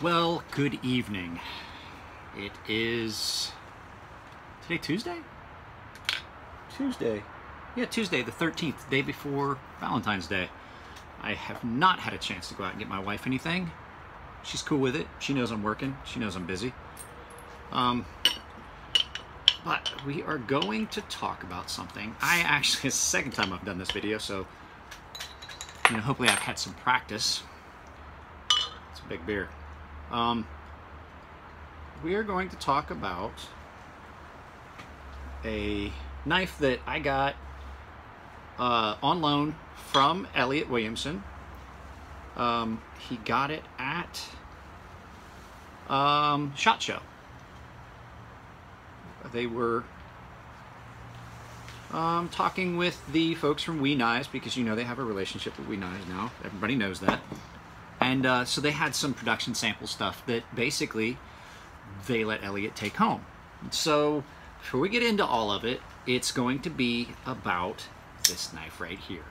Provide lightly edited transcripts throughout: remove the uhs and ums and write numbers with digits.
Well, good evening. It is today Tuesday? Tuesday. Yeah, Tuesday the 13th, day before Valentine's Day. I have not had a chance to go out and get my wife anything. She's cool with it. She knows I'm working. She knows I'm busy. But we are going to talk about something. It's the second time I've done this video, so hopefully I've had some practice. It's a big beer. We are going to talk about a knife that I got on loan from Elliot Williamson. He got it at SHOT Show. They were talking with the folks from We Knives, because they have a relationship with We Knives now. Everybody knows that. And so they had some production sample stuff that basically they let Elliot take home. So before we get into all of it, it's going to be about this knife right here.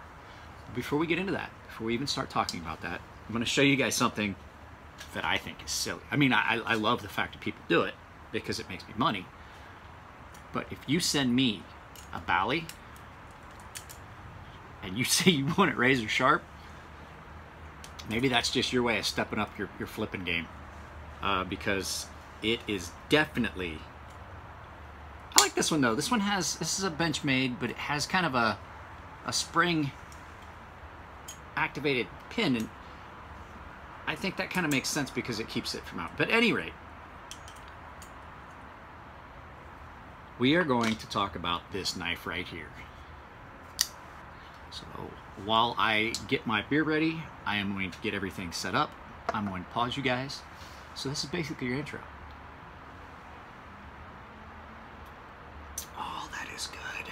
Before we get into that, before we even start talking about that, I'm going to show you guys something that I think is silly. I mean, I love the fact that people do it because it makes me money. But if you send me a Bally and you say you want it razor sharp, maybe that's just your way of stepping up your flipping game, because it is definitely... I like this one though. This is a Benchmade, but it has kind of a spring activated pin, and I think that kind of makes sense because it keeps it from out. But at any rate, we are going to talk about this knife right here. So while I get my beer ready, I am going to get everything set up. I'm going to pause you guys. So this is basically your intro. Oh, that is good.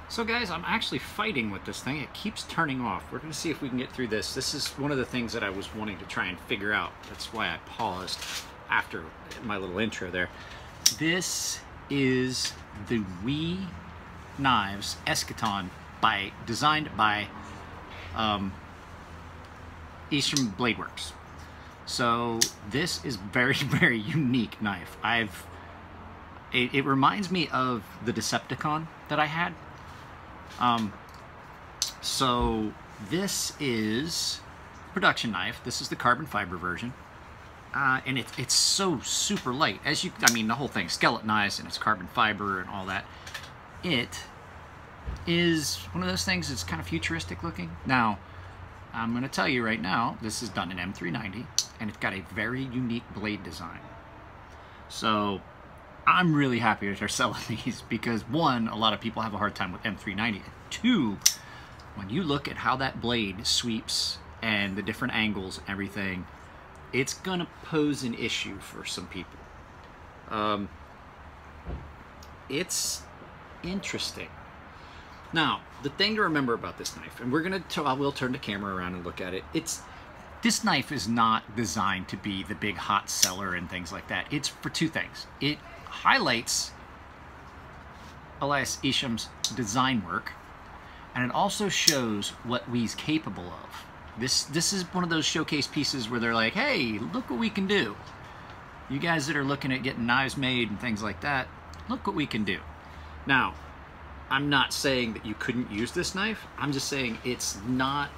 So guys, I'm actually fighting with this thing. It keeps turning off. We're going to see if we can get through this. This is one of the things that I was wanting to try and figure out. That's why I paused after my little intro there. This is the We Knives Eschaton, designed by Eastern Blade Works. So this is very, very unique knife. It reminds me of the Decepticon that I had. So this is production knife. This is the carbon fiber version. And it's so super light. The whole thing, skeletonized, and it's carbon fiber and all that. It is one of those things that's kind of futuristic looking. Now, I'm going to tell you right now, this is done in M390, and it's got a very unique blade design. So I'm really happy that they're selling these because, one, a lot of people have a hard time with M390. And two, when you look at how that blade sweeps and the different angles and everything, it's gonna pose an issue for some people. It's interesting. Now, the thing to remember about this knife, and we'll turn the camera around and look at it. This knife is not designed to be the big hot seller and things like that. It's for two things. It highlights Elias Isham's design work, and it also shows what he's capable of. This is one of those showcase pieces where they're like, hey, look what we can do. You guys that are looking at getting knives made and things like that, look what we can do. Now, I'm not saying that you couldn't use this knife. I'm just saying that's not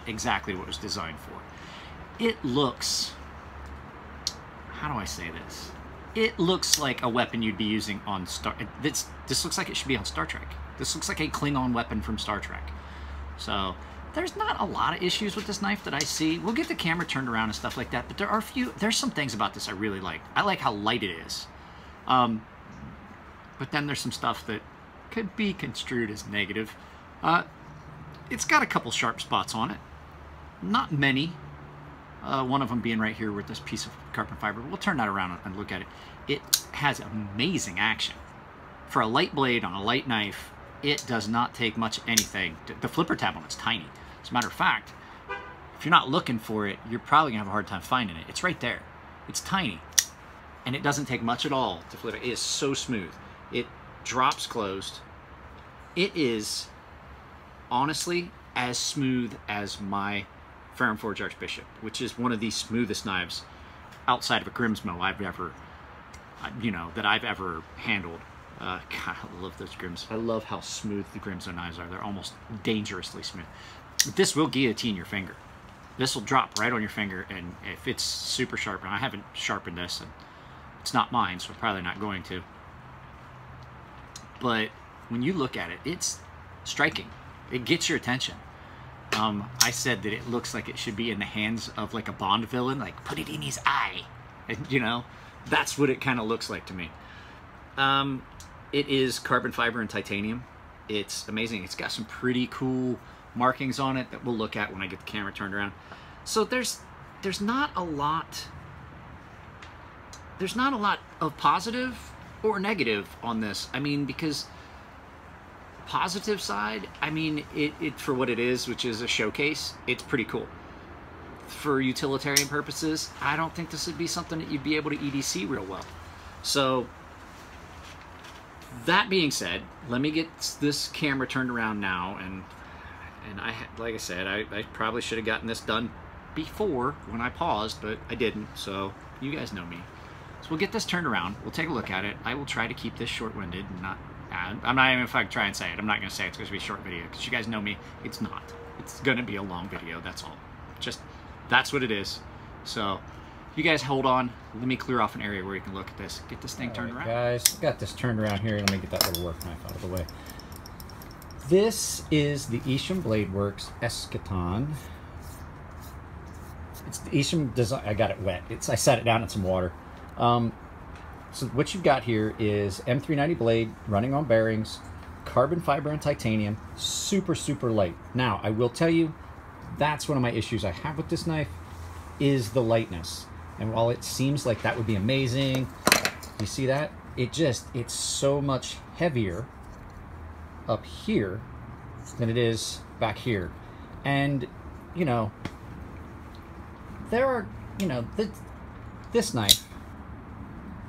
exactly what it was designed for. It looks, how do I say this? It looks like a weapon you'd be using on this looks like it should be on Star Trek. This looks like a Klingon weapon from Star Trek. So there's not a lot of issues with this knife that I see. We'll get the camera turned around and stuff like that, but there's some things about this I really like. I like how light it is. But then there's some stuff that could be construed as negative. It's got a couple sharp spots on it. Not many. One of them being right here with this piece of carbon fiber. We'll turn that around and look at it. It has amazing action. For a light blade on a light knife, it does not take much anything. The flipper tab on it's tiny. As a matter of fact, if you're not looking for it, you're probably gonna have a hard time finding it. It's right there. It's tiny. And it doesn't take much at all to flip it. It is so smooth. It drops closed. It is honestly as smooth as my Ferrum Forge Archbishop, which is one of the smoothest knives outside of a Grimsmo I've ever, that I've ever handled. God, I love those Grims. I love how smooth the Grimsmo knives are. They're almost dangerously smooth. But this will guillotine your finger. This will drop right on your finger, and if it's super sharp, and I haven't sharpened this, and it's not mine, so I'm probably not going to. But when you look at it, it's striking. It gets your attention. I said that it looks like it should be in the hands of like a Bond villain, like put it in his eye. And, that's what it kind of looks like to me. It is carbon fiber and titanium. It's amazing. It's got some pretty cool markings on it that we'll look at when I get the camera turned around. So there's not a lot of positive or negative on this. I mean, because positive side, I mean, it for what it is, which is a showcase, it's pretty cool. For utilitarian purposes, I don't think this would be something that you'd be able to EDC real well. So that being said, let me get this camera turned around now, and like I said, I probably should have gotten this done before when I paused, but I didn't, so you guys know me. So we'll get this turned around, we'll take a look at it. I will try to keep this short-winded and not add. I'm not even, if I try and say it, I'm not going to say it's going to be a short video, because you guys know me, it's not. It's going to be a long video, that's all. Just, that's what it is. So, you guys hold on. Let me clear off an area where you can look at this. Get this thing turned around. Guys, got this turned around here. Let me get that little work knife out of the way. This is the Eschaton Blade Works Eschaton. It's the Eschaton design. I got it wet. I sat it down in some water. So what you've got here is M390 blade running on bearings, carbon fiber and titanium, super, super light. Now, I will tell you, that's one of my issues I have with this knife, is the lightness. And while it seems like that would be amazing, you see that? It's so much heavier up here than it is back here. And, there are, this knife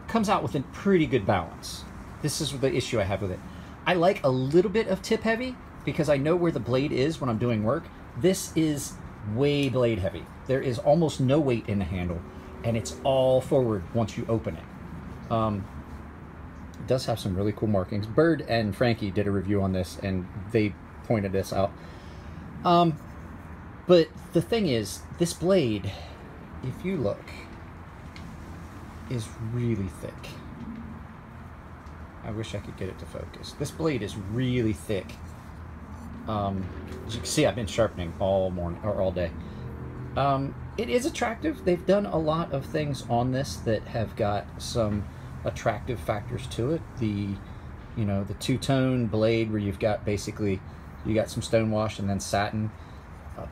comes out with a pretty good balance. This is the issue I have with it. I like a little bit of tip heavy because I know where the blade is when I'm doing work. This is way blade heavy. There is almost no weight in the handle, and it's all forward once you open it. It does have some really cool markings. Bird and Frankie did a review on this, and they pointed this out. But the thing is, this blade, if you look, is really thick. I wish I could get it to focus. This blade is really thick. As you can see, I've been sharpening all morning or all day. It is attractive. They've done a lot of things on this that have got some attractive factors to it. The two-tone blade where you've got basically, you got some stonewash and then satin,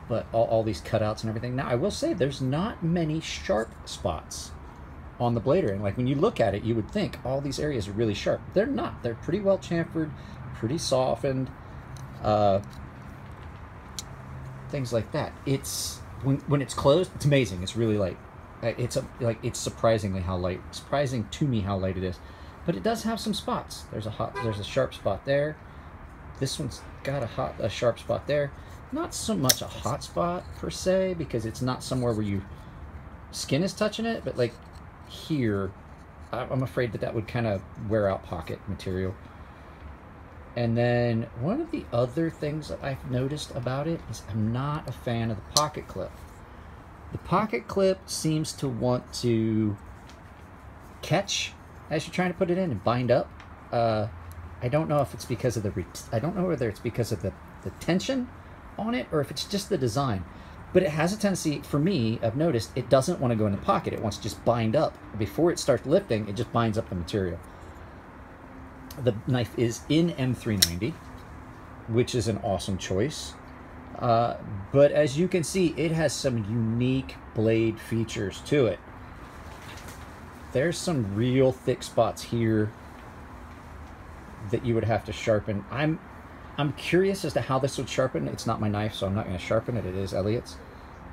but all these cutouts and everything. Now, I will say there's not many sharp spots on the blade ring. Like when you look at it, you would think all these areas are really sharp. They're not. They're pretty well chamfered, pretty softened, things like that. It's when it's closed, it's amazing. It's really light. It's surprisingly how light. Surprising to me how light it is. But it does have some spots. There's a sharp spot there. This one's got a sharp spot there. Not so much a hot spot per se, because it's not somewhere where your skin is touching it, but like here, I'm afraid that would kind of wear out pocket material. And then one of the other things that I've noticed about it is I'm not a fan of the pocket clip. The pocket clip seems to want to catch as you're trying to put it in and bind up. I don't know if it's because of I don't know whether it's because of the tension on it or if it's just the design. But it has a tendency, for me, I've noticed, it doesn't want to go in the pocket. It wants to just bind up. Before it starts lifting, it just binds up the material. The knife is in M390, which is an awesome choice. But as you can see, it has some unique blade features to it. There's some real thick spots here that you would have to sharpen. I'm curious as to how this would sharpen. It's not my knife, so I'm not going to sharpen it. It is Elliot's.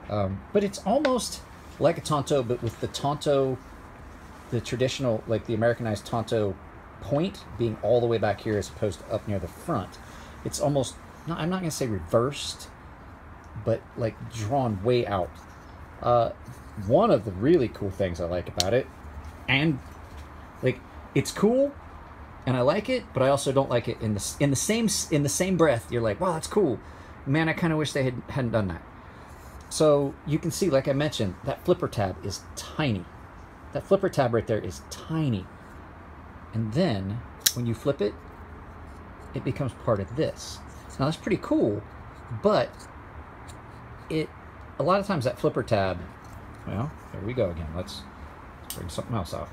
But it's almost like a Tonto, but with the Tonto, the traditional, like the Americanized Tonto point being all the way back here as opposed to up near the front. It's almost I'm not gonna say reversed, but like drawn way out. One of the really cool things I like about it, and like it's cool, and I like it, but I also don't like it in the same breath. You're like, wow, that's cool, man. I kind of wish they hadn't done that. So you can see, like I mentioned, that flipper tab is tiny. That flipper tab right there is tiny, and then when you flip it, it becomes part of this. Now that's pretty cool, but a lot of times that flipper tab, well, there we go again. Let's bring something else out.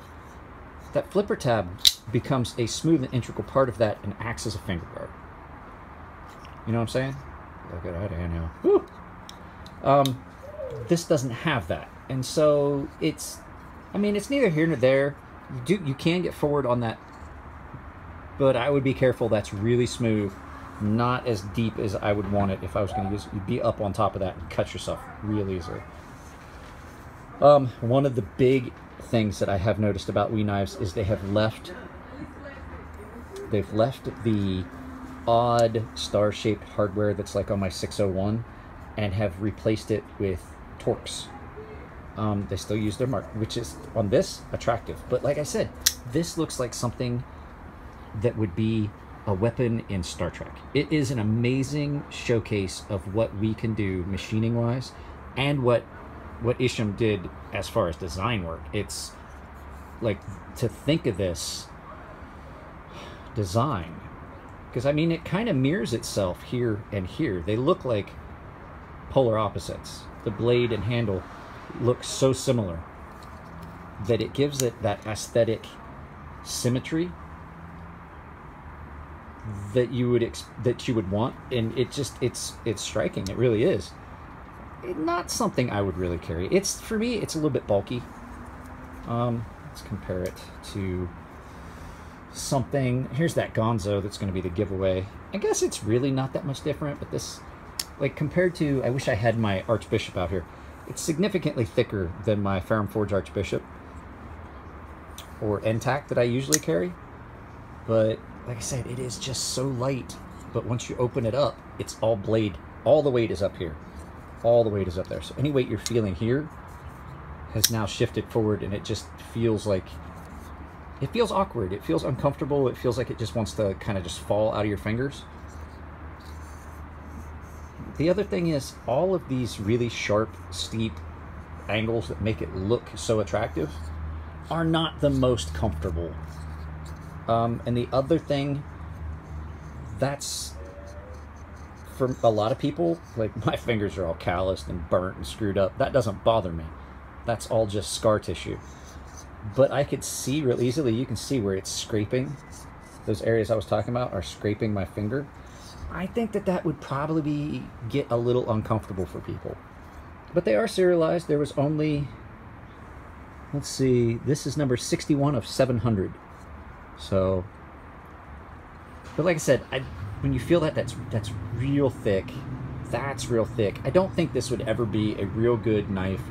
That flipper tab becomes a smooth and integral part of that and acts as a finger guard. You know what I'm saying? Look at that hand now. Woo! This doesn't have that, and so it's neither here nor there. You can get forward on that, but I would be careful. That's really smooth, not as deep as I would want it if I was going to use it. You'd be up on top of that and cut yourself real easily. One of the big things that I have noticed about Wii knives is they've left the odd star-shaped hardware that's like on my 601 and have replaced it with Torx. They still use their mark, which is, on this, attractive. But like I said, this looks like something that would be a weapon in Star Trek. It is an amazing showcase of what we can do machining-wise, and what Isham did as far as design work. It's like, to think of this design, because I mean, it kind of mirrors itself here and here. They look like polar opposites. The blade and handle look so similar that it gives it that aesthetic symmetry that you would want, and it's striking. It really is. Not something I would really carry. For me, it's a little bit bulky. Let's compare it to something. Here's that Gonzo that's going to be the giveaway. I guess it's really not that much different, but this, like, compared to, I wish I had my Archbishop out here. It's significantly thicker than my Ferrum Forge Archbishop or NTAC that I usually carry. But like I said, it is just so light. But once you open it up, it's all blade. All the weight is up here. All the weight is up there. So any weight you're feeling here has now shifted forward, and it just feels like, it feels awkward. It feels uncomfortable. It feels like it just wants to kind of just fall out of your fingers. The other thing is, all of these really sharp, steep angles that make it look so attractive are not the most comfortable. And the other thing, that's, for a lot of people, like, my fingers are all calloused and burnt and screwed up. That doesn't bother me. That's all just scar tissue. But I could see real easily, you can see where it's scraping. Those areas I was talking about are scraping my finger. I think that would probably get a little uncomfortable for people. But they are serialized. There was only, let's see, this is number 61 of 700. So, but like I said, when you feel that's real thick. That's real thick. I don't think this would ever be a real good knife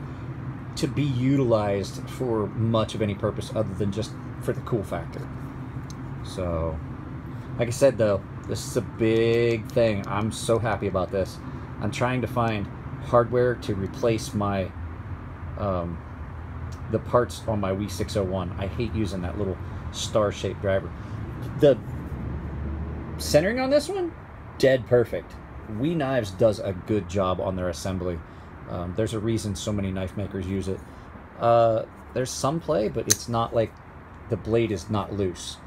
to be utilized for much of any purpose other than just for the cool factor. So, like I said though, this is a big thing. I'm so happy about this. I'm trying to find hardware to replace my the parts on my Wii 601. I hate using that little star-shaped driver. The centering on this one, dead perfect. Wii Knives does a good job on their assembly. There's a reason so many knife makers use it. There's some play, but it's not like the blade is not loose.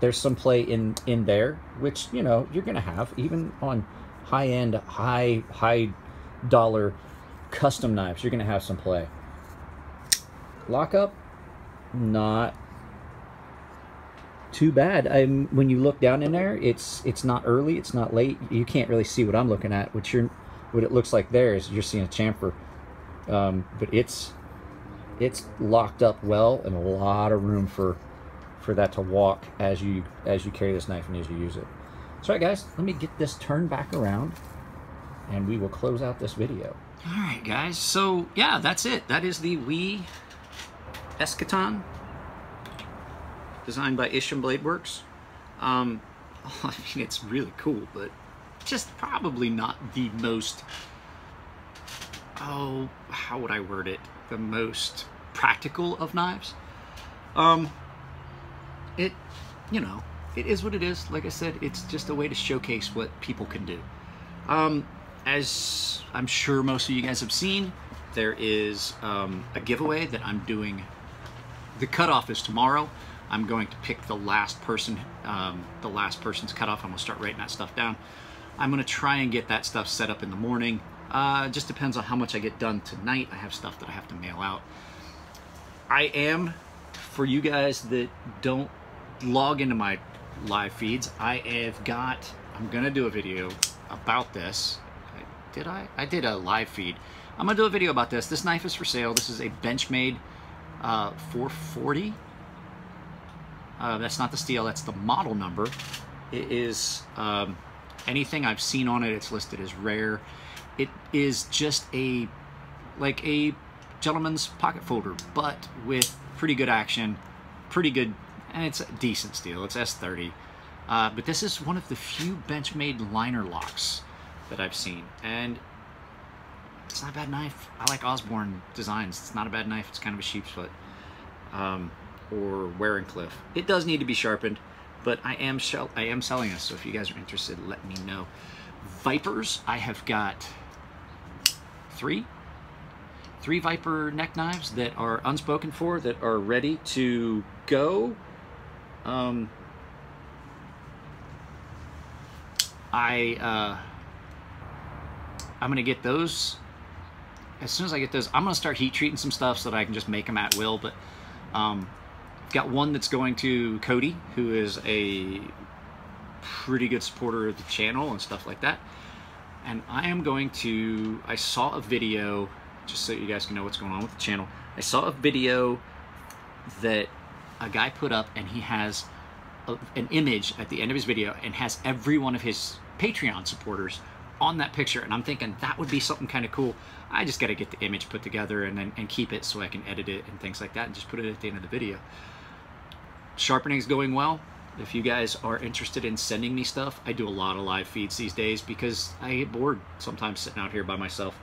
There's some play in there, which, you know, you're gonna have even on high-end, high dollar custom knives. You're gonna have some play. Lockup, not too bad. When you look down in there, it's not early, it's not late. You can't really see what I'm looking at. What it looks like there is you're seeing a chamfer, but it's locked up well, and a lot of room for that to walk as you carry this knife and as you use it. So, all right, guys, let me get this turned back around, and we will close out this video. All right, guys. So yeah, that's it. That is the Wii Eschaton, designed by Isham Blade Works. I mean, it's really cool, but just probably not the most, oh, how would I word it? The most practical of knives. It, you know, it is what it is. Like I said, it's just a way to showcase what people can do. As I'm sure most of you guys have seen, there is a giveaway that I'm doing. The cutoff is tomorrow. I'm going to pick the last person, the last person's cutoff. I'm gonna start writing that stuff down. I'm gonna try and get that stuff set up in the morning. Just depends on how much I get done tonight. I have stuff that I have to mail out. I am, for you guys that don't log into my live feeds, I'm gonna do a video about this. Did I? I did a live feed. I'm gonna do a video about this. This knife is for sale. This is a Benchmade 440. That's not the steel, that's the model number. It is, anything I've seen on it, it's listed as rare. It is just like a gentleman's pocket folder, but with pretty good action, pretty good, and it's a decent steel. It's S30. But this is one of the few Benchmade liner locks that I've seen, and it's not a bad knife. I like Osborne designs. It's not a bad knife. It's kind of a sheep's foot, or Warrenclyffe. It does need to be sharpened, but I am selling this. So if you guys are interested, let me know. Vipers, I have got three Viper neck knives that are unspoken for, that are ready to go. I'm gonna get those. As soon as I get those, I'm gonna start heat treating some stuff so that I can just make them at will. But got one that's going to Cody, who is a pretty good supporter of the channel and stuff like that. And I saw a video, just so you guys can know what's going on with the channel. I saw a video that a guy put up, and he has an image at the end of his video and has every one of his Patreon supporters on that picture. And I'm thinking that would be something kind of cool. I just got to get the image put together and keep it so I can edit it and things like that, and just put it at the end of the video. Sharpening is going well. If you guys are interested in sending me stuff, I do a lot of live feeds these days because I get bored sometimes sitting out here by myself.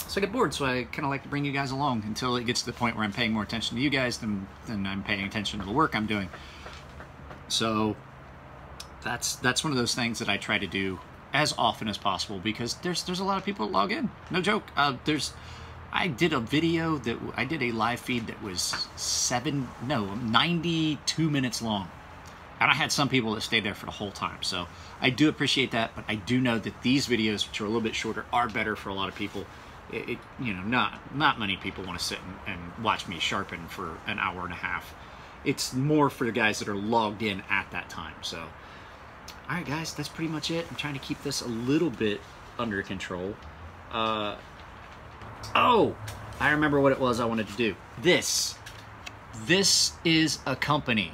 So I get bored, so I kind of like to bring you guys along until it gets to the point where I'm paying more attention to you guys than I'm paying attention to the work I'm doing. So that's one of those things that I try to do as often as possible, because there's a lot of people that log in. No joke. I did a video I did a live feed that was 92 minutes long. And I had some people that stayed there for the whole time. So I do appreciate that, but I do know that these videos, which are a little bit shorter, are better for a lot of people. You know, not many people want to sit and watch me sharpen for an hour and a half. It's more for the guys that are logged in at that time. So, all right, guys, that's pretty much it. I'm trying to keep this a little bit under control. Oh, I remember what it was I wanted to do. This is a company,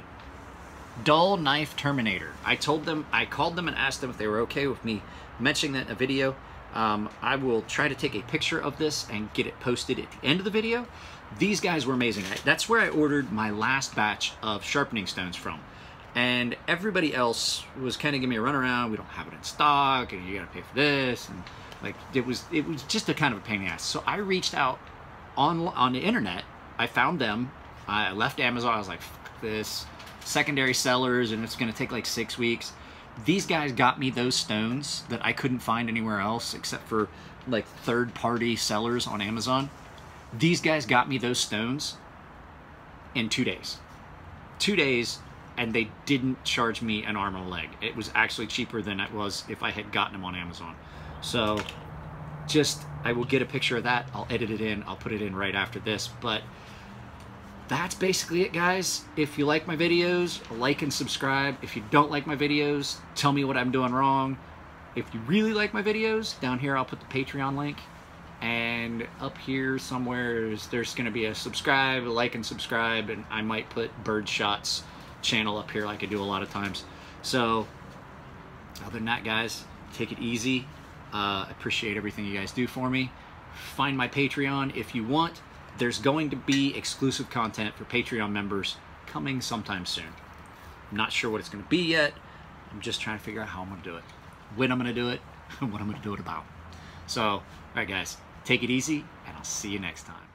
Dull Knife Terminator. I called them and asked them if they were okay with me mentioning that in a video. I will try to take a picture of this and get it posted at the end of the video. These guys were amazing. That's where I ordered my last batch of sharpening stones from. And everybody else was kind of giving me a runaround. We don't have it in stock, and you gotta pay for this. And like, it was just a kind of a pain in the ass. So I reached out on the internet. I found them. I left Amazon. I was like, fuck this. Secondary sellers, and it's gonna take like 6 weeks. These guys got me those stones that I couldn't find anywhere else except for like third-party sellers on Amazon. These guys got me those stones in 2 days. 2 days, and they didn't charge me an arm and a leg. It was actually cheaper than it was if I had gotten them on Amazon. So I will get a picture of that. I'll edit it in. I'll put it in right after this. But that's basically it, guys. If you like my videos, like and subscribe. If you don't like my videos, tell me what I'm doing wrong. If you really like my videos, down here I'll put the Patreon link. And up here somewhere there's going to be a subscribe, like and subscribe, and I might put Birdshot's channel up here like I do a lot of times. So other than that, guys, take it easy. Appreciate everything you guys do for me. Find my Patreon if you want. There's going to be exclusive content for Patreon members coming sometime soon. I'm not sure what it's going to be yet. I'm just trying to figure out how I'm going to do it, when I'm going to do it, and what I'm going to do it about. So, all right, guys, take it easy, and I'll see you next time.